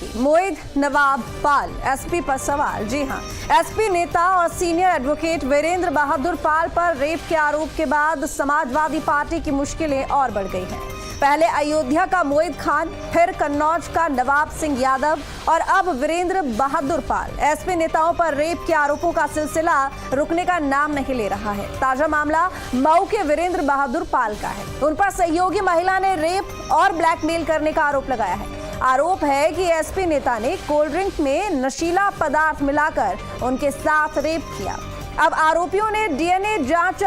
समाजवादी मोहित नवाब पाल SP पर सवाल। जी हां, एसपी नेता और सीनियर एडवोकेट वीरेंद्र बहादुर पाल पर रेप के आरोप के बाद समाजवादी पार्टी की मुश्किलें और बढ़ गई हैं। पहले अयोध्या का मोहित खान, फिर कन्नौज का नवाब सिंह यादव और अब वीरेंद्र बहादुर पाल। एसपी नेताओं पर रेप के आरोपों का सिलसिला रुकने का नाम नहीं ले रहा है। ताजा मामला मऊ के वीरेंद्र बहादुर पाल का है। उन पर सहयोगी महिला ने रेप और ब्लैकमेल करने का आरोप लगाया है। आरोप है कि एसपी नेता ने कोल्ड ड्रिंक में नशीला पदार्थ मिलाकर उनके साथ रेप किया। अब आरोपियों की डीएनए जांच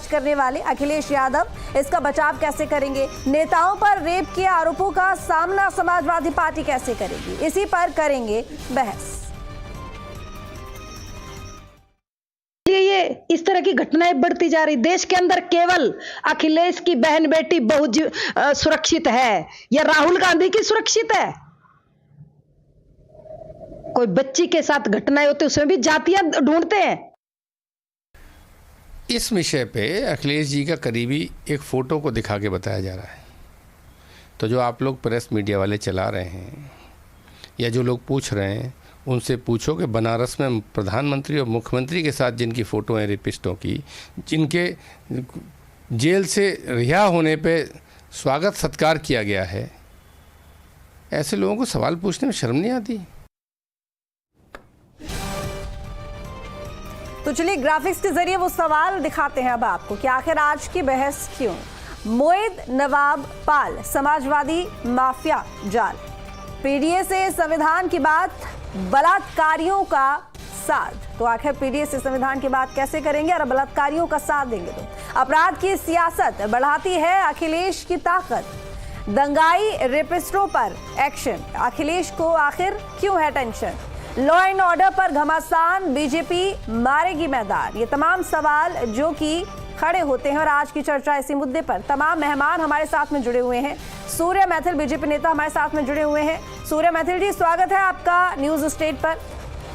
करने वाले अखिलेश यादव इसका बचाव कैसे करेंगे? नेताओं पर रेप के आरोपों का सामना समाजवादी पार्टी कैसे करेगी? इसी पर करेंगे बहस। ये इस तरह की घटनाएं बढ़ती जा रही। देश के अंदर केवल अखिलेश की बहन बेटी बहुत सुरक्षित है या राहुल गांधी की सुरक्षित है? कोई बच्ची के साथ घटनाएं होती है उसमें भी जातियां ढूंढते हैं। इस विषय पे अखिलेश जी का करीबी एक फ़ोटो को दिखा के बताया जा रहा है। तो जो आप लोग प्रेस मीडिया वाले चला रहे हैं या जो लोग पूछ रहे हैं उनसे पूछो कि बनारस में प्रधानमंत्री और मुख्यमंत्री के साथ जिनकी फ़ोटो हैं रेपिस्टों की, जिनके जेल से रिहा होने पे स्वागत सत्कार किया गया है, ऐसे लोगों को सवाल पूछने में शर्म नहीं आती? तो चलिए ग्राफिक्स के जरिए वो सवाल दिखाते हैं अब आपको कि आखिर आज की बहस क्यों। मोहित नवाब पाल समाजवादी माफिया जाल, पीडीए से संविधान की बात, बलात्कारियों का साथ। तो आखिर पीडीए से संविधान की बात कैसे करेंगे और बलात्कारियों का साथ देंगे? तो अपराध की सियासत बढ़ाती है अखिलेश की ताकत। दंगाई रेपिस्टों पर एक्शन, अखिलेश को आखिर क्यों है टेंशन? लॉ एंड ऑर्डर पर घमासान, बीजेपी मारेगी मैदान। ये तमाम सवाल जो कि खड़े होते हैं और आज की चर्चा इसी मुद्दे पर। तमाम मेहमान हमारे साथ में जुड़े हुए हैं। सूर्य मैथिल बीजेपी नेता हमारे साथ में जुड़े हुए हैं। सूर्य मैथिल जी, स्वागत है आपका न्यूज स्टेट पर।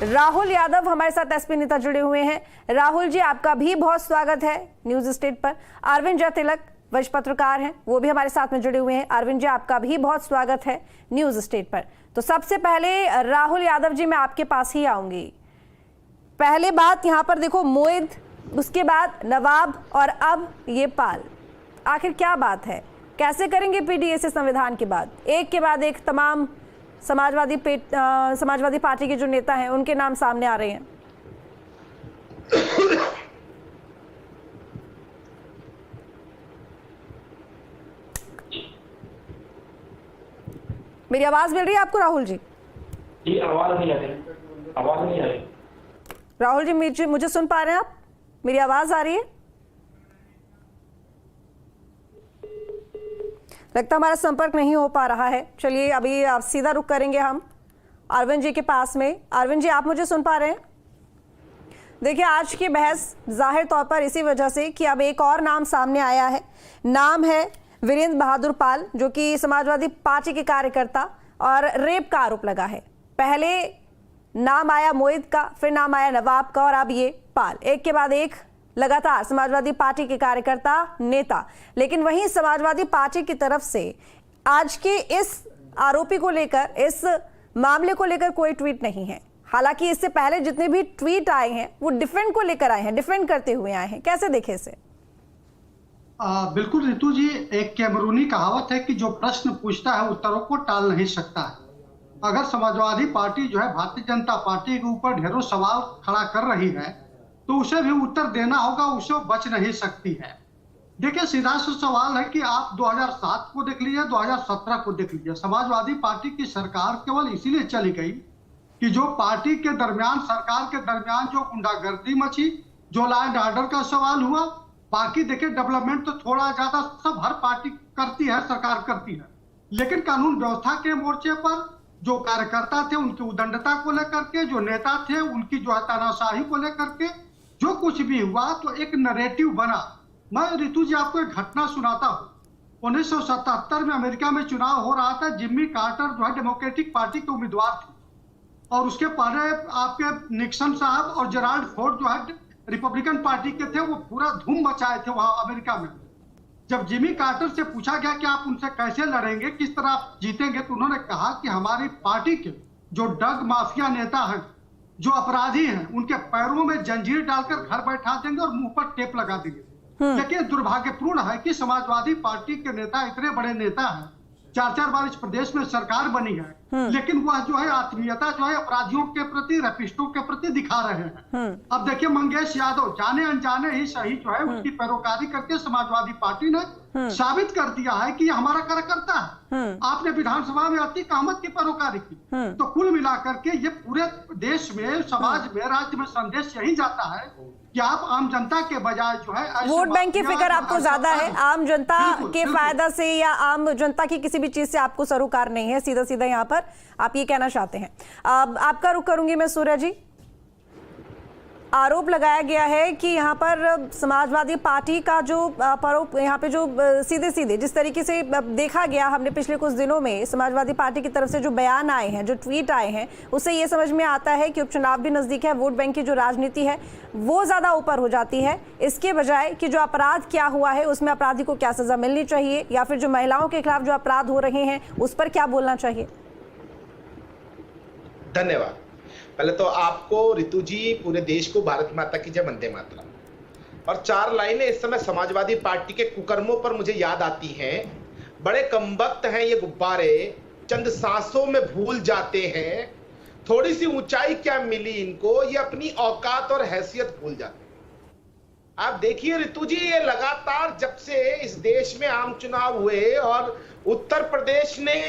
राहुल यादव हमारे साथ एसपी नेता जुड़े हुए हैं। राहुल जी, आपका भी बहुत स्वागत है न्यूज स्टेट पर। अरविंद जयतिलक वरिष्ठ पत्रकार हैं, वो भी हमारे साथ में जुड़े हुए हैं। अरविंद जी, आपका भी बहुत स्वागत है न्यूज स्टेट पर। तो सबसे पहले राहुल यादव जी, मैं आपके पास ही आऊंगी। पहले बात यहाँ पर देखो, मोहित, उसके बाद नवाब और अब ये पाल। आखिर क्या बात है? कैसे करेंगे पीडीए से संविधान की बात? एक के बाद एक तमाम समाजवादी पार्टी के जो नेता हैं उनके नाम सामने आ रहे हैं। मेरी आवाज मिल रही है आपको राहुल जी? जी, आवाज नहीं आ रही। राहुल जी, मुझे सुन पा रहे हैं आप? मेरी आवाज आ रही है? लगता हमारा संपर्क नहीं हो पा रहा है। चलिए अभी आप सीधा रुख करेंगे हम अरविंद जी के पास में। अरविंद जी, आप मुझे सुन पा रहे हैं? देखिए, आज की बहस जाहिर तौर पर इसी वजह से कि अब एक और नाम सामने आया है। नाम है वीरेंद्र बहादुर पाल, जो कि समाजवादी पार्टी के कार्यकर्ता, और रेप का आरोप लगा है। पहले नाम आया मोहित का, फिर नाम आया नवाब का और अब ये पाल। एक के बाद एक लगातार समाजवादी पार्टी के कार्यकर्ता, नेता। लेकिन वहीं समाजवादी पार्टी की तरफ से आज के इस आरोपी को लेकर, इस मामले को लेकर कोई ट्वीट नहीं है। हालांकि इससे पहले जितने भी ट्वीट आए हैं वो डिफेंड को लेकर आए हैं, डिफेंड करते हुए आए हैं। कैसे देखें इसे? बिल्कुल रितु जी, एक कैमरूनी कहावत है कि जो प्रश्न पूछता है उत्तरों को टाल नहीं सकता है। अगर समाजवादी पार्टी जो है भारतीय जनता पार्टी के ऊपर ढेरों सवाल खड़ा कर रही है तो उसे भी उत्तर देना होगा, उसे बच नहीं सकती है। देखिए, सीधा सा सवाल है कि आप 2007 को देख लीजिए, 2017 को देख लीजिए। समाजवादी पार्टी की सरकार केवल इसीलिए चली गई कि जो पार्टी के दरमियान, सरकार के दरमियान जो गुंडागर्दी मची, जो लॉ एंड ऑर्डर का सवाल हुआ। बाकी देखिए, डेवलपमेंट तो थोड़ा ज्यादा सब हर पार्टी करती है, सरकार करती है, लेकिन कानून व्यवस्था के मोर्चे पर जो कार्यकर्ता थे उनकी उदंडता को लेकर के, जो नेता थे उनकी जो है तानाशाही को लेकर के जो कुछ भी हुआ, तो एक नैरेटिव बना। मैं रितु जी आपको एक घटना सुनाता हूँ। 1977 में अमेरिका में चुनाव हो रहा था। जिम्मी कार्टर जो है डेमोक्रेटिक पार्टी के उम्मीदवार थे और उसके पहले आपके निक्सन साहब और जेराल्ड फोर्ड जो है रिपब्लिकन पार्टी के थे। वो पूरा धूम मचाए थे वहां अमेरिका में। जब जिमी कार्टर से पूछा गया कि आप उनसे कैसे लड़ेंगे, किस तरह आप जीतेंगे, तो उन्होंने कहा कि हमारी पार्टी के जो ड्रग माफिया नेता हैं, जो अपराधी हैं, उनके पैरों में जंजीर डालकर घर बैठा देंगे और मुंह पर टेप लगा देंगे। लेकिन दुर्भाग्यपूर्ण है कि समाजवादी पार्टी के नेता इतने बड़े नेता हैं, 4-4 बार इस प्रदेश में सरकार बनी है, लेकिन वह जो है आत्मीयता जो है अपराधियों के प्रति, रैपिस्टों के प्रति दिखा रहे हैं। अब देखिए मंगेश यादव जाने अनजाने ही सही जो है उसकी पैरोकारी करके समाजवादी पार्टी ने साबित कर दिया है कि ये हमारा कार्यकर्ता है। आपने विधानसभा में अतीक अहमद की पैरोकारी की, तो कुल मिलाकर के ये पूरे देश में, समाज में, राज्य में संदेश यही जाता है कि आप आम जनता के बजाय जो है वोट बैंक की फिक्र आपको ज्यादा है, आम जनता के फायदा से या आम जनता की किसी भी चीज से आपको सरोकार नहीं है, सीधा सीधा यहाँ पर आप ये कहना चाहते हैं। आपका रुख करूंगी मैं सूर्य जी। आरोप लगाया गया है कि यहाँ पर समाजवादी पार्टी का जो परोप, यहाँ पे जो सीधे सीधे जिस तरीके से देखा गया, हमने पिछले कुछ दिनों में समाजवादी पार्टी की तरफ से जो बयान आए हैं, जो ट्वीट आए हैं, उससे ये समझ में आता है कि उपचुनाव भी नजदीक है, वोट बैंक की जो राजनीति है वो ज्यादा ऊपर हो जाती है, इसके बजाय कि जो अपराध क्या हुआ है उसमें अपराधी को क्या सजा मिलनी चाहिए, या फिर जो महिलाओं के खिलाफ जो अपराध हो रहे हैं उस पर क्या बोलना चाहिए। धन्यवाद। पहले तो आपको ऋतु जी, पूरे देश को भारत माता की जय, वंदे मातरम। और 4 लाइनें इस समय समाजवादी पार्टी के कुकर्मों पर मुझे याद आती हैं। बड़े कमबख्त हैं ये गुब्बारे, चंद सांसों में भूल जाते हैं, थोड़ी सी ऊंचाई क्या मिली इनको, ये अपनी औकात और हैसियत भूल जाते हैं। आप देखिए ऋतु जी, ये लगातार जब से इस देश में आम चुनाव हुए और उत्तर प्रदेश ने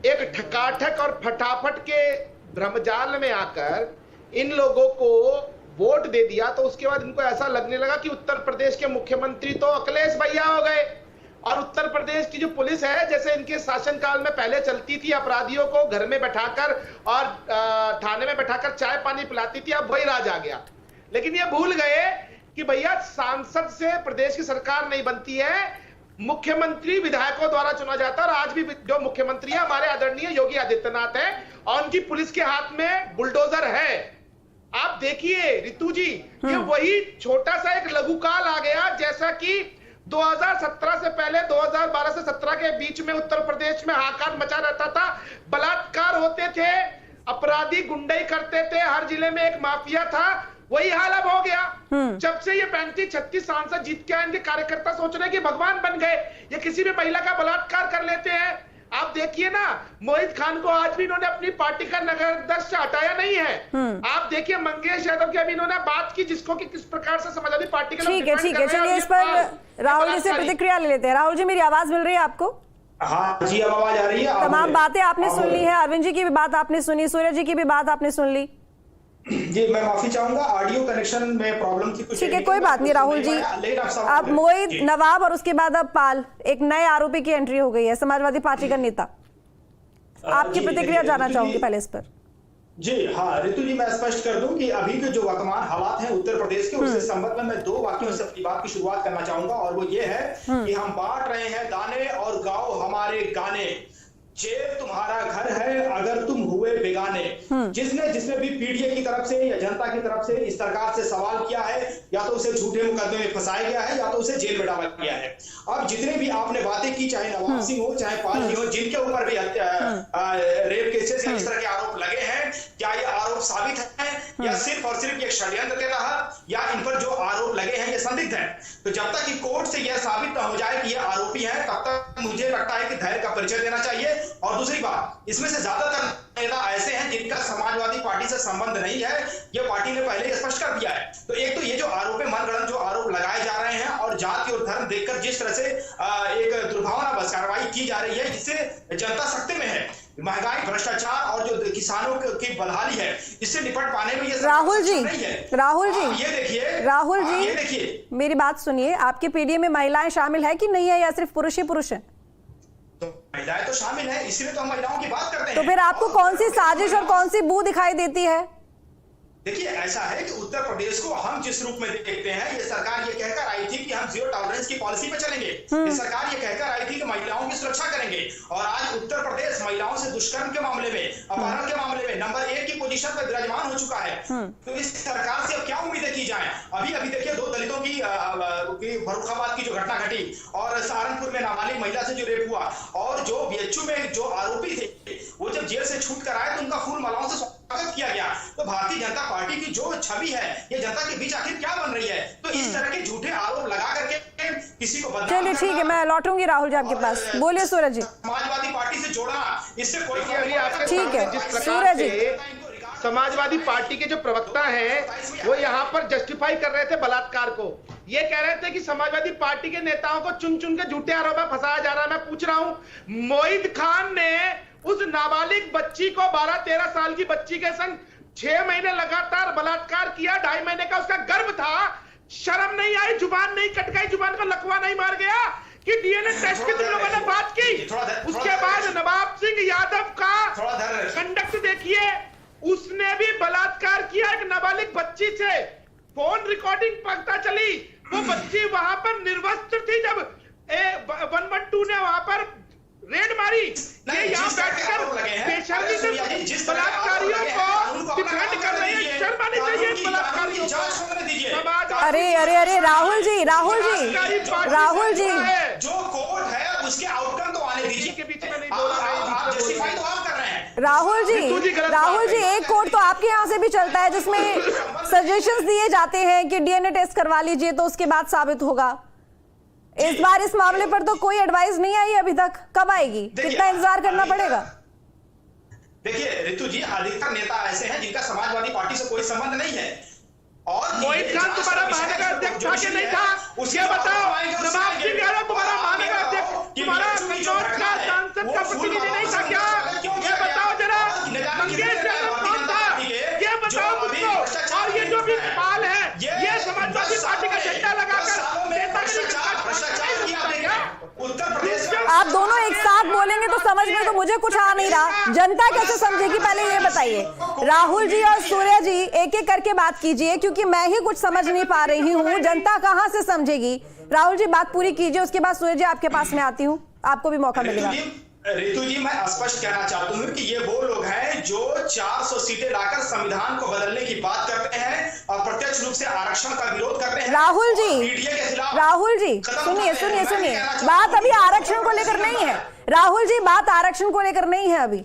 एक ठकाठक और फटाफट के भ्रमजाल में आकर इन लोगों को वोट दे दिया, तो उसके बाद इनको ऐसा लगने लगा कि उत्तर प्रदेश के मुख्यमंत्री तो अखिलेश भैया हो गए। और उत्तर प्रदेश की जो पुलिस है, जैसे इनके शासनकाल में पहले चलती थी, अपराधियों को घर में बैठाकर और थाने में बैठाकर चाय पानी पिलाती थी, अब वही राज आ गया। लेकिन ये भूल गए कि भैया सांसद से प्रदेश की सरकार नहीं बनती है, मुख्यमंत्री विधायकों द्वारा चुना जाता है। और आज भी जो मुख्यमंत्री है हमारे आदरणीय योगी आदित्यनाथ है, और उनकी पुलिस के हाथ में बुलडोजर है। आप देखिए ऋतु जी, ये वही छोटा सा एक लघुकाल आ गया, जैसा कि 2017 से पहले 2012 से 17 के बीच में उत्तर प्रदेश में हाहाकार मचा रहता था, बलात्कार होते थे, अपराधी गुंडाई करते थे, हर जिले में एक माफिया था। वही हाल अब हो गया। जब से ये 35-36 सांसद जीत के आए, इनके कार्यकर्ता सोच रहे हैं कि भगवान बन गए, ये किसी भी महिला का बलात्कार कर लेते हैं। आप देखिए ना, मोहित खान को आज भी इन्होंने अपनी पार्टी का नगर अध्यक्ष से हटाया नहीं है। आप देखिए मंगेश यादव की अभी इन्होंने बात की, जिसको कि किस प्रकार से समाजवादी पार्टी के ठीक है, चलिए इस पर राहुल जी से प्रतिक्रिया ले लेते हैं। राहुल जी, मेरी आवाज मिल रही है आपको? हाँ जी, अब आवाज आ रही है। तमाम बातें आपने सुन ली है, अरविंद जी की भी बात आपने सुनी, सूर्य जी की भी बात आपने सुन ली। जी, मैं माफी चाहूंगा, ऑडियो कनेक्शन में प्रॉब्लम थी कुछ। ठीक है, कोई बात नहीं राहुल जी। अब मोहित नवाब और उसके बाद अब पाल, एक नए आरोपी की एंट्री हो गई है, समाजवादी पार्टी का नेता। आपकी प्रतिक्रिया जानना चाहूंगी पहले इस पर। जी हाँ ऋतु जी, मैं स्पष्ट कर दूं कि अभी के जो वर्तमान हालात हैं उत्तर प्रदेश के, उसके संबंध में मैं 2 वाक्यों से अपनी बात की शुरुआत करना चाहूंगा। और वो ये है कि हम बांट रहे हैं दाने और गाओ हमारे गाने, जेब तुम्हारा घर है अगर तुम हुए बेगाने। जिसने भी पीडीए की तरफ से या जनता की तरफ से इस सरकार से सवाल किया है, या तो उसे झूठे मुकदमे में फंसाया गया है, या तो उसे जेल में डाला गया है। अब जितने भी आपने बातें की, चाहे नवाब सिंह हो चाहे पाल जी हो, जिनके ऊपर भी रेप केसेस या इस तरह के आरोप लगे हैं, क्या ये आरोप साबित है या सिर्फ और सिर्फ एक षड्यंत्र के तहत, या इन पर जो आरोप लगे हैं ये संदिग्ध है? तो जब तक कि कोर्ट से यह साबित न हो जाए कि ये आरोपी है, तब तक मुझे लगता है कि धैर्य का परिचय देना चाहिए। और दूसरी बात, इसमें से ज्यादातर नेता ऐसे हैं जिनका समाजवादी पार्टी से संबंध नहीं है, ये पार्टी ने पहले ही स्पष्ट कर दिया है। तो एक तो ये जो आरोप है, मनगढ़ंत जो आरोप लगाए जा रहे हैं, और जाति और धर्म देखकर जिस तरह से एक दुर्भावना बस कार्रवाई की जा रही है, जिससे जनता सख्ते में है। महंगाई, भ्रष्टाचार और जो किसानों की बदहाली है, इससे निपट पाने में ये राहुल जी, ये देखिए मेरी बात सुनिए, आपके पीडीए में महिलाएं शामिल है कि नहीं है, या सिर्फ पुरुष ही पुरुष है? तो महिलाएं तो शामिल है, इसलिए तो हम महिलाओं की बात करते हैं। तो फिर आपको कौन सी साजिश और कौन सी बू दिखाई देती है? देखिए ऐसा है कि उत्तर प्रदेश को हम जिस रूप में देखते हैं, ये सरकार ये कहकर आई थी कि हम जीरो टॉलरेंस की पॉलिसी पे चलेंगे। ये सरकार ये कहकर आई थी कि महिलाओं की सुरक्षा करेंगे, और आज उत्तर प्रदेश महिलाओं से दुष्कर्म के मामले में, अपहरण के मामले में नंबर 1 की पोजीशन पर विराजमान हो चुका है। तो इस सरकार से अब क्या उम्मीदें की जाए? अभी देखिए 2 दलितों की फर्रुखाबाद की जो घटना घटी, और सहारनपुर में नाबालिग महिला से जो रेप हुआ, और जो बीएचयू में जो आरोपी थे वो जब जेल से छूट कर आए तो उनका फूल मालाओं से स्वागत किया गया। तो भारतीय जनता पार्टी की जो छवि है ये जनता के बीच आखिर क्या बन रही है? तो इस तरह के झूठे आरोप लगा करके किसी को बदनाम चलिए ठीक है, मैं लौटूंगी राहुल जी आपके पास। बोलिए सूरज जी। समाजवादी पार्टी से जोड़ना, इससे कोई ठीक है सूरज जी। समाजवादी पार्टी के जो प्रवक्ता हैं वो यहाँ पर जस्टिफाई कर रहे थे बलात्कार को। ये कह रहे थे कि समाजवादी पार्टी के नेताओं को चुन चुन के झूठे आरोप में फंसाया जा रहा है। मैं पूछ रहा हूँ, मोहित खान ने उस नाबालिग बच्ची को 12-13 साल की बच्ची के संग 6 महीने लगातार बलात्कार किया, 2.5 महीने का उसका गर्भ था, शर्म नहीं आई, जुबान नहीं कट गई, जुबान को लकवा नहीं मार गया कि डीएनए टेस्ट की तुम लोगों ने बात की? उसके बाद नवाब सिंह यादव का कंडक्ट देखिए, उसने भी बलात्कार किया एक नाबालिग बच्ची से, फोन रिकॉर्डिंग पता चली, वो बच्ची वहां पर निर्वस्त्र थी जब 112 ने वहां पर रेड मारी। ये यहाँ बैठकर बेशर्मी से बलात्कारियों को डिफेंड कर रहे हैं, शर्म आनी चाहिए बलात्कारियों को। अरे राहुल जी जो कोर्ट है उसके आउटकम तो आने दीजिए, के बीच में नहीं बोल रहे हैं, आप जस्टिफाई तो आप कर रहे हैं। राहुल जी एक कोर्ट तो आपके यहाँ से भी चलता है जिसमें सजेशंस दिए जाते हैं कि डीएनए टेस्ट करवा लीजिए तो उसके बाद साबित होगा। इस बार इस मामले पर तो कोई एडवाइस नहीं आई अभी तक, कब आएगी? कितना इंतजार करना पड़ेगा? देखिए रितु जी, अधिकतर नेता ऐसे हैं जिनका समाजवादी पार्टी से कोई संबंध नहीं है। और मोहित खान तुम्हारा महानगर अध्यक्ष था कि नहीं था? ये बताओ। नवाब सिंह यादव तुम्हारा महानगर अध्यक्ष, तुम्हारा कन्नौज का सांसद का प्रतिनिधि नहीं था क्या? ये बताओ जरा, मंगेश यादव कौन था? ये बताओ मुझको। और ये जो भी पाल है, ये समाजवादी पार्टी का झंडा लगाकर आप दोनों एक साथ बोलेंगे तो समझ में तो मुझे कुछ आ नहीं रहा, जनता कैसे समझेगी पहले ये बताइए। राहुल जी और सूर्य जी एक एक करके बात कीजिए, क्योंकि मैं ही कुछ समझ नहीं पा रही हूँ, जनता कहाँ से समझेगी। राहुल जी बात पूरी कीजिए, उसके बाद सूर्य जी आपके पास में आती हूँ, आपको भी मौका मिलेगा। रितु जी, मैं स्पष्ट कहना चाहता हूँ कि ये वो लोग हैं जो 400 सीटें लाकर संविधान को बदलने की बात करते हैं और प्रत्यक्ष रूप से आरक्षण का विरोध करते हैं। राहुल जी सुनिए, बात अभी आरक्षण को लेकर नहीं है। राहुल जी, बात आरक्षण को लेकर नहीं है, अभी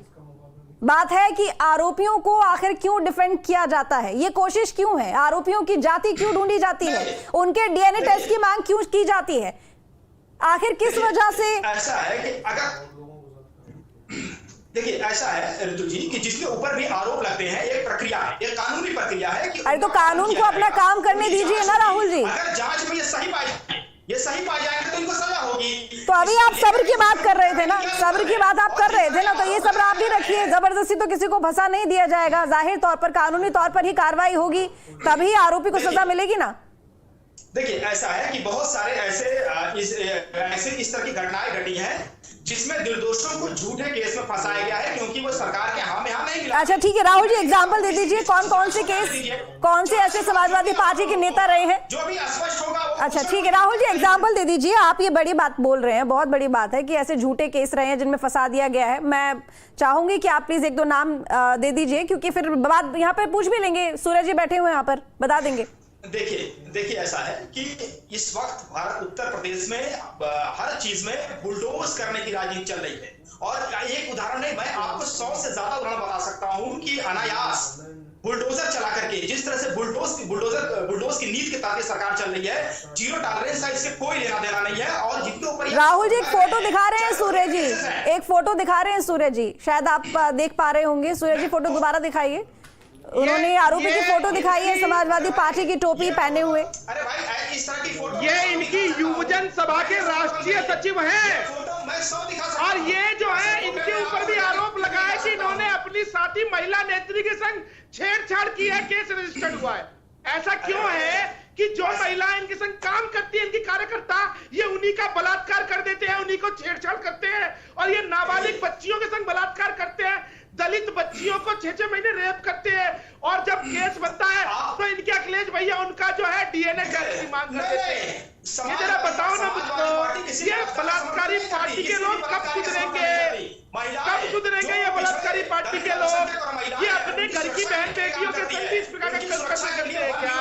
बात है कि आरोपियों को आखिर क्यों डिफेंड किया जाता है, ये कोशिश क्यों है, आरोपियों की जाति क्यों ढूंढी जाती है, उनके डीएनए टेस्ट की मांग क्यों की जाती है, आखिर किस वजह से? ऐसा है कि अगर देखिए ऐसा है ऋतु जी कि जिसके ऊपर भी आरोप लगते हैं, एक प्रक्रिया है, एक कानूनी प्रक्रिया है कि अरे तो कानून को अपना काम करने दीजिए ना राहुल जी। अगर जांच में ये सही पाए जाएंगे तो इनको सजा होगी। तो अभी आप सब्र की बात कर रहे थे ना, सब्र की बात आप कर रहे थे ना, तो ये सब्र आप भी रखिए। जबरदस्ती तो किसी को फंसा नहीं दिया जाएगा, जाहिर तौर पर कानूनी तौर पर ही कार्रवाई होगी, तभी आरोपी को सजा मिलेगी ना। देखिए ऐसा है कि बहुत सारे ऐसे इस तरह की घटनाएं घटी हैं जिसमें निर्दोषों को झूठे केस में फंसाया गया है, क्योंकि वो सरकार के हाँ में हाँ नहीं मिला। अच्छा ठीक है राहुल जी, एग्जांपल दे दीजिए, कौन से केस, कौन से ऐसे समाजवादी पार्टी के नेता रहे हैं जो भी अस्पष्ट होगा। अच्छा ठीक है राहुल जी, एग्जांपल दे दीजिए। आप ये बड़ी बात बोल रहे हैं, बहुत बड़ी बात है कि ऐसे झूठे केस रहे हैं जिनमें फंसा दिया गया है। मैं चाहूंगी कि आप प्लीज 1-2 नाम दे दीजिए, क्योंकि फिर बात यहाँ पर पूछ भी लेंगे, सूरज जी बैठे हुए यहाँ पर बता देंगे। देखिए ऐसा है कि इस वक्त भारत उत्तर प्रदेश में हर चीज में बुलडोज करने की राजनीति चल रही है। और एक उदाहरण है, मैं आपको 100 से ज्यादा उदाहरण बता सकता हूं कि अनायास बुलडोजर चला करके जिस तरह से बुलडोज की नीति के तहत सरकार चल रही है, जीरो टॉलरेंस का इससे कोई लेना देना नहीं है। और जिनके ऊपर राहुल जी एक फोटो दिखा रहे हैं सूर्य जी, एक फोटो दिखा रहे हैं सूर्य जी, शायद आप देख पा रहे होंगे। सूर्य जी फोटो दोबारा दिखाइए। उन्होंने आरोपी की फोटो दिखाई है, समाजवादी पार्टी की टोपी पहने हुए। अरे भाई इस तरह की फोटो, ये इनकी युवजन सभा के राष्ट्रीय सचिव हैं, और ये जो है इनके ऊपर भी आरोप लगा है कि इन्होंने अपनी साथी महिला नेत्री के संग छेड़छाड़ की है, केस रजिस्टर्ड हुआ है। ऐसा क्यों है कि जो महिलाएं इनके संग काम करती है, इनकी कार्यकर्ता, ये उन्हीं का बलात्कार कर देते हैं, उन्हीं को छेड़छाड़ करते हैं, और ये नाबालिग बच्चियों के संग बलात्कार करते हैं। दलित बच्चियों को 6-6 महीने रेप करते हैं, और जब केस बनता है तो इनके अखिलेश भैया उनका जो है डीएनए टेस्ट की मांग कर देते हैं। ये जरा बताओ ना मुझको, ये बलात्कारी पार्टी के लोग कब सुधरेंगे? कब सुधरेंगे ये बलात्कारी पार्टी के लोग? ये अपने घर की बहन बेटियों के संग इस प्रकार का करते हैं क्या?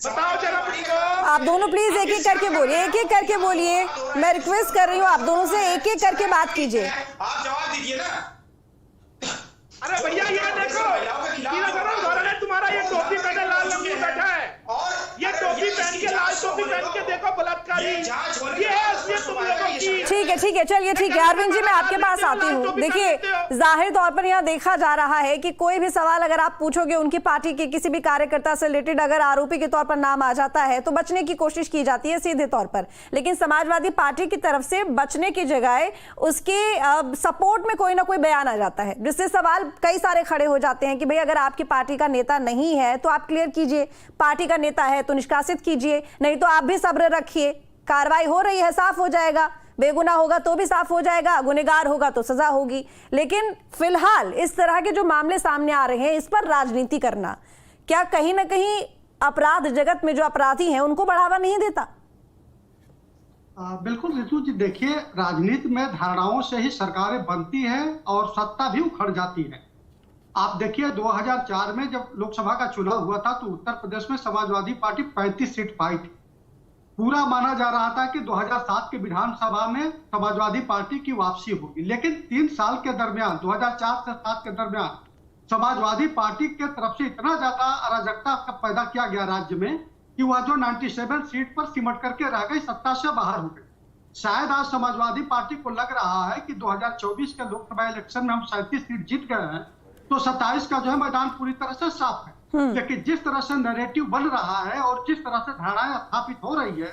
बताओ जरा मुझको। आप दोनों प्लीज एक एक करके बोलिए, एक एक करके बोलिए। मैं रिक्वेस्ट कर रही हूँ आप दोनों से, एक एक करके बात कीजिए। आप जवाब दीजिए ना। अरे भैया ये देखो, तुम्हारा ये टोपी पहने लाल रंग में बैठा है, और ये टोपी पहन के लाल टोपी पहन के देखो बलात्कारी, ये है तुम लोगों की। ठीक है, चलिए ठीक है। अरविंद जी मैं आपके पास आती हूँ। देखिए जाहिर तौर पर यहाँ देखा जा रहा है कि कोई भी सवाल अगर आप पूछोगे उनकी पार्टी के किसी भी कार्यकर्ता से रिलेटेड, अगर आरोपी के तौर पर नाम आ जाता है तो बचने की कोशिश की जाती है सीधे तौर पर, लेकिन समाजवादी पार्टी की तरफ से बचने की जगह उसके सपोर्ट में कोई ना कोई बयान आ जाता है, जिससे सवाल कई सारे खड़े हो जाते हैं कि भाई अगर आपकी पार्टी का नेता नहीं है तो आप क्लियर कीजिए, पार्टी का नेता है तो निष्कासित कीजिए, नहीं तो आप भी सब्र रखिए, कार्रवाई हो रही है साफ हो जाएगा, बेगुनाह होगा तो भी साफ हो जाएगा, गुनहगार होगा तो सजा होगी। लेकिन फिलहाल इस तरह के जो मामले सामने आ रहे हैं इस पर राजनीति करना क्या कहीं ना कहीं अपराध जगत में जो अपराधी हैं उनको बढ़ावा नहीं देता? बिल्कुल रितु जी, देखिए राजनीति में धारणाओं से ही सरकारें बनती हैं और सत्ता भी उखड़ जाती है। आप देखिए 2004 में जब लोकसभा का चुनाव हुआ था तो उत्तर प्रदेश में समाजवादी पार्टी 35 सीट पाई थी। पूरा माना जा रहा था कि 2007 के विधानसभा में समाजवादी पार्टी की वापसी होगी, लेकिन 3 साल के दरमियान 2004 से 7 के दरमियान समाजवादी पार्टी के तरफ से इतना ज्यादा अराजकता पैदा किया गया राज्य में कि वह जो 97 सीट पर सिमट करके रह गई, सत्ता से बाहर हो गई। शायद आज समाजवादी पार्टी को लग रहा है कि 2024 के लोकसभा इलेक्शन में हम 37 सीट जीत गए हैं तो 27 का जो है मैदान पूरी तरह से साफ है। लेकिन जिस तरह से नैरेटिव बन रहा है और जिस तरह से धारणाएं स्थापित हो रही है,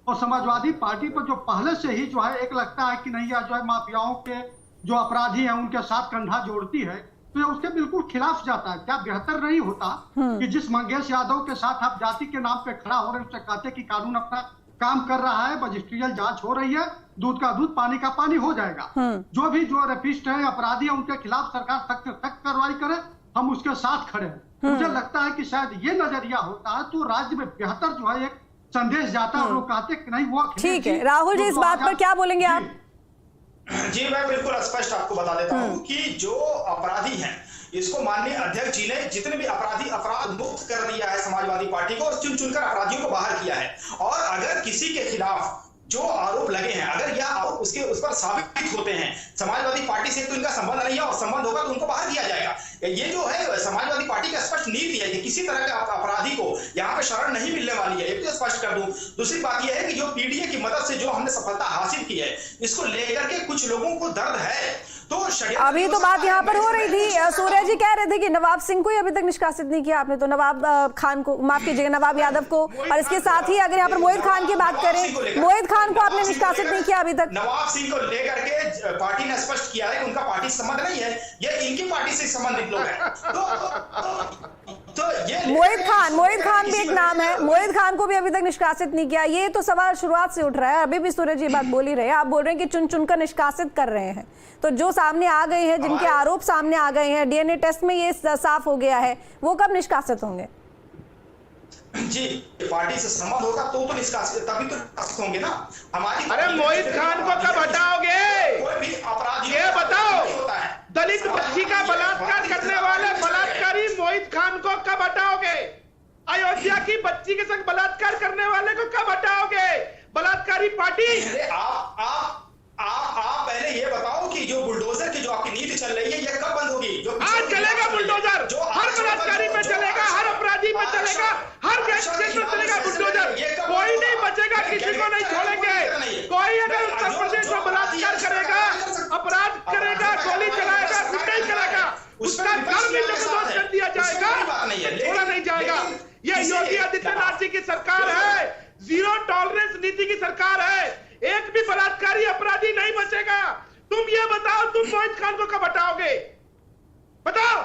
और समाजवादी पार्टी पर जो पहले से ही जो है एक लगता है कि नहीं, जो है माफियाओं के जो अपराधी हैं उनके साथ कंधा जोड़ती है, तो ये उसके बिल्कुल खिलाफ जाता है। क्या बेहतर नहीं होता कि जिस मंगेश यादव के साथ आप जाति के नाम पे खड़ा हो रहे हैं उससे कहते कि कानून अपना काम कर रहा है, मजिस्ट्रियल जांच हो रही है, दूध का दूध पानी का पानी हो जाएगा। जो भी जो रेपिस्ट है अपराधी है उनके खिलाफ सरकार सख्त कार्रवाई करे, हम उसके साथ खड़े हैं। मुझे लगता है कि शायद ये नजरिया होता है तो राज्य में बेहतर जो है एक संदेश जाता है और लोग कहते कि नहीं वो ठीक है। राहुल जी इस बात पर क्या बोलेंगे आप? जी मैं बिल्कुल स्पष्ट आपको बता देता हूं कि जो अपराधी हैं इसको माननीय अध्यक्ष जी ने जितने भी अपराधी अपराध मुक्त कर दिया है समाजवादी पार्टी को, और चुन चुनकर अपराधियों को बाहर किया है। और अगर किसी के खिलाफ जो आरोप लगे हैं, अगर यह आरोप उस पर साबित होते हैं, समाजवादी पार्टी से तो इनका संबंध नहीं है और संबंध होगा तो उनको बाहर किया जाएगा। ये जो है समाजवादी पार्टी का स्पष्ट नीति है कि किसी तरह के अपराधी को यहाँ पे शरण नहीं मिलने वाली है, ये तो स्पष्ट कर दूं। दूसरी बात यह है कि जो पीडीए की मदद से जो हमने सफलता हासिल की है, इसको लेकर के कुछ लोगों को दर्द है। तो अभी तो बात यहाँ पर हो रही थी, सूर्य जी कह रहे थे कि नवाब सिंह को ही अभी तक निष्कासित नहीं किया आपने, तो नवाब खान को, माफ कीजिएगा नवाब यादव को, और इसके साथ ही अगर यहाँ पर मोहित खान की बात करें, मोहित खान को आपने निष्कासित नहीं किया अभी तक। नवाब सिंह को लेकर के पार्टी ने स्पष्ट किया है कि उनका पार्टी संबंध नहीं है, ये इनकी पार्टी से संबंधित लोग हैं। तो ये मोहित खान भी एक नाम है, मोहित खान को भी अभी तक निष्कासित नहीं किया। ये तो सवाल शुरुआत से उठ रहा है, अभी भी सूर्य जी बात बोल ही रहे हैं, आप बोल रहे हैं कि चुन चुनकर निष्कासित कर रहे हैं, तो जो सामने आ गए हैं, जिनके आरोप सामने आ गए हैं, डीएनए टेस्ट में ये साफ हो गया है, वो कब निष्कासित होंगे? जी पार्टी से संबंध होगा तो निष्कासित, तभी तो निष्कासित होंगे ना हमारी। अरे मोहित खान को कब हटाओगे? कोई भी अपराधी ये बताओ, दलित बच्ची का बलात्कार करने वाले बलात्कारी मोहित खान को कब हटाओगे? अयोध्या की बच्ची के संग बलात्कार करने वाले को कब हटाओगे? बलात्कारी पार्टी। आप पहले ये बताओ कि जो बुलडोजर की जो आपकी नीति चल रही है ये कब बंद होगी? आज चलेगा बुलडोजर, हर बलात्कारी पे चलेगा, हर अपराधी पे चलेगा, हर गैंगस्टर पे चलेगा बुलडोजर। कोई नहीं बचेगा, किसी को नहीं छोड़ेंगे। कोई अगर उत्तर प्रदेश में बलात्कार करेगा, अपराध करेगा, गोली चलाएगा, पिटाई करेगा, उसका घर भी जबरदस्त कर दिया जाएगा, छोड़ा नहीं जाएगा। ये योगी आदित्यनाथ जी की सरकार है, जीरो टॉलरेंस नीति की सरकार है, एक भी बलात्कारी अपराधी नहीं बचेगा। तुम ये बताओ, तुम मोहित खान को कब हटाओगे? बताओ।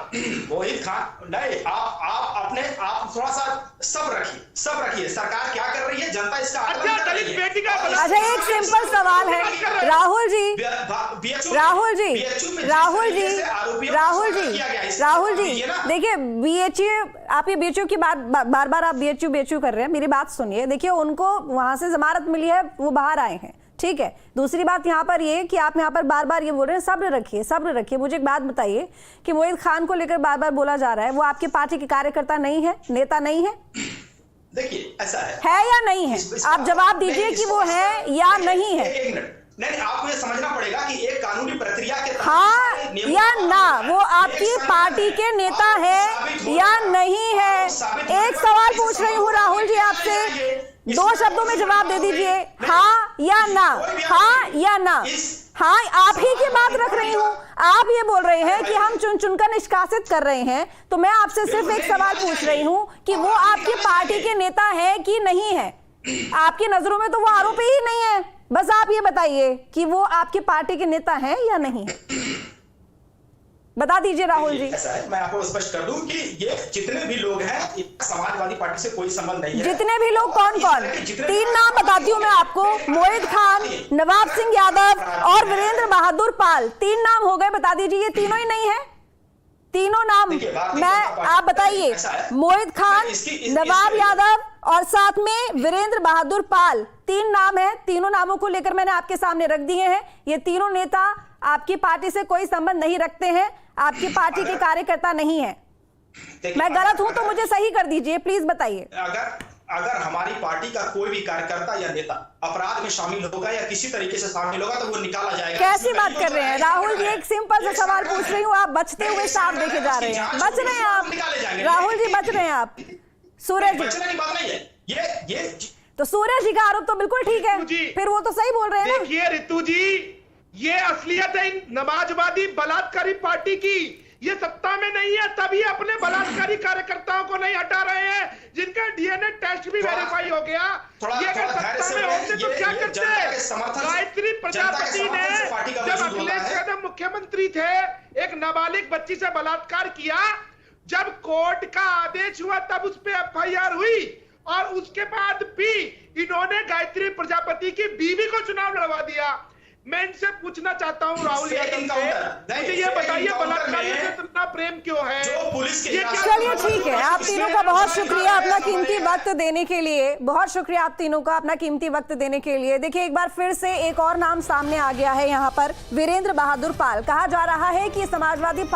मोहित खान, नहीं, आप थोड़ा सा सब्र रखिए। सरकार क्या कर रही है, जनता इसका आकलन कर रही है। बेटी का अच्छा, एक सिंपल सवाल है राहुल जी, देखिए बीएचयू, आप ये बीएचयू की बात बार बार आप बीएचयू कर रहे हैं, मेरी बात सुनिए। देखिए उनको वहां से जमानत मिली है, वो बाहर आए हैं, ठीक है। दूसरी बात यहाँ पर ये कि आप यहाँ पर बार बार ये बोल रहे हैं सब्र रखिए। मुझे एक बात बताइए कि मोहित खान को लेकर बार बार बोला जा रहा है वो आपकी पार्टी के कार्यकर्ता नहीं है, नेता नहीं है? देखिए ऐसा है या नहीं है? आप जवाब दीजिए कि वो है या नहीं है। एक मिनट, नहीं, आपको ये समझना पड़ेगा कि एक कानूनी प्रक्रिया के तहत हाँ या ना, वो आपकी पार्टी के नेता है या नहीं है? एक सवाल पूछ रही हूँ राहुल जी आपसे, 2 शब्दों में जवाब दे दीजिए, हाँ या ना, हाँ या ना। हाँ, आप ही की बात रख रही हूँ। आप ये बोल रहे हैं कि हम चुन चुनकर निष्कासित कर रहे हैं, तो मैं आपसे सिर्फ एक सवाल पूछ रही हूँ कि वो आपकी पार्टी के नेता है कि नहीं है? आपकी नजरों में तो वो आरोपी ही नहीं है, बस आप ये बताइए कि वो आपकी पार्टी के नेता हैं या नहीं है, बता दीजिए राहुल जी। ऐसा है, मैं आपको स्पष्ट कर दूं कि ये जितने भी लोग हैं, समाजवादी पार्टी से कोई संबंध नहीं है। जितने भी लोग कौन? 3 नाम बताती हूँ मैं आपको, मोहित खान, नवाब सिंह यादव और वीरेंद्र बहादुर पाल। 3 नाम हो गए, बता दीजिए ये तीनों ही नहीं है? तीनों नाम आप बताइए, मोहित खान, नवाब यादव और साथ में वीरेंद्र बहादुर पाल, 3 नाम है। तीनों नामों को लेकर मैंने आपके सामने रख दिए हैं। ये तीनों नेता आपकी पार्टी से कोई संबंध नहीं रखते हैं, आपकी पार्टी के कार्यकर्ता नहीं है। मैं गलत हूं तो मुझे सही कर दीजिए, प्लीज बताइए। अगर हमारी पार्टी का कोई भी कार्यकर्ता या नेता अपराध में शामिल होगा या किसी तरीके से शामिल होगा तो वो निकाला जाएगा। कैसी बात कर रहे हैं राहुल जी? एक सिंपल सा सवाल पूछ रही हूँ, आप बचते हुए साफ देखे जा रहे हैं। बच रहे हैं आप राहुल जी, बच रहे हैं आप। सूरज जी, ये तो सूरज जी का आरोप तो बिल्कुल ठीक है, फिर वो तो सही बोल रहे हैं ना। देखिए ऋतु जी, ये असलियत है इन समाजवादी बलात्कारी पार्टी की। ये सत्ता में नहीं है तभी अपने बलात्कारी कार्यकर्ताओं को नहीं हटा रहे हैं, जिनका डीएनए टेस्ट भी वेरीफाई हो गया। ये अगर सत्ता में होते तो क्या करते? गायत्री प्रजापति ने जब अखिलेश यादव मुख्यमंत्री थे, एक नाबालिग बच्ची से बलात्कार किया, जब कोर्ट का आदेश हुआ तब उस पर एफआईआर हुई और उसके बाद भी इन्होंने गायत्री प्रजापति की बीवी को चुनाव लड़वा दिया। मैं इनसे पूछना चाहता हूं राहुल यादव से, मुझे ये बताइए बलात्कारियों से इतना प्रेम क्यों है? चलिए ठीक है, आप तीनों का बहुत शुक्रिया अपना कीमती वक्त देने के लिए। बहुत शुक्रिया आप तीनों का अपना कीमती वक्त देने के लिए। देखिए एक बार फिर से एक और नाम सामने आ गया है यहाँ पर, वीरेंद्र बहादुर पाल। कहा जा रहा है कि समाजवादी पार्टी